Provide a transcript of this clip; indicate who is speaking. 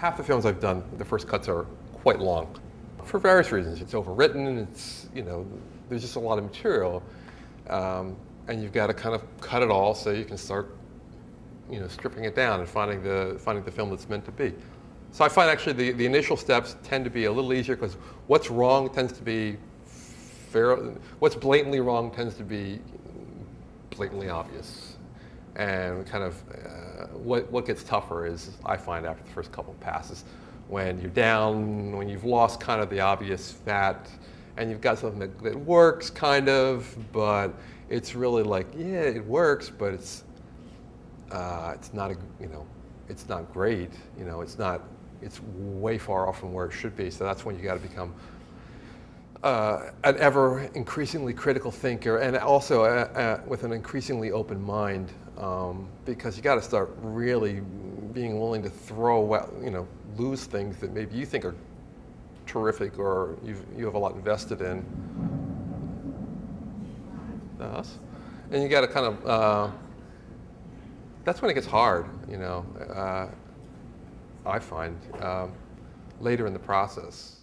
Speaker 1: half the films I've done, the first cuts are quite long, for various reasons. It's overwritten, it's, you know, there's just a lot of material, and you've got to kind of cut it all so you can start, you know, stripping it down and finding the film that's meant to be. So I find actually the initial steps tend to be a little easier because what's wrong tends to be what's blatantly wrong tends to be blatantly obvious. And kind of what gets tougher is, I find, after the first couple of passes, when you're down, when you've lost kind of the obvious fat, and you've got something that works kind of, but it's really like, yeah, it works, but it's not a, you know, it's not great, you know, it's way far off from where it should be. So that's when you got to become an ever increasingly critical thinker, and also with an increasingly open mind, because you got to start really being willing to lose things that maybe you think are terrific or you have a lot invested in. Us, and you got to kind of. That's when it gets hard, you know. I find later in the process.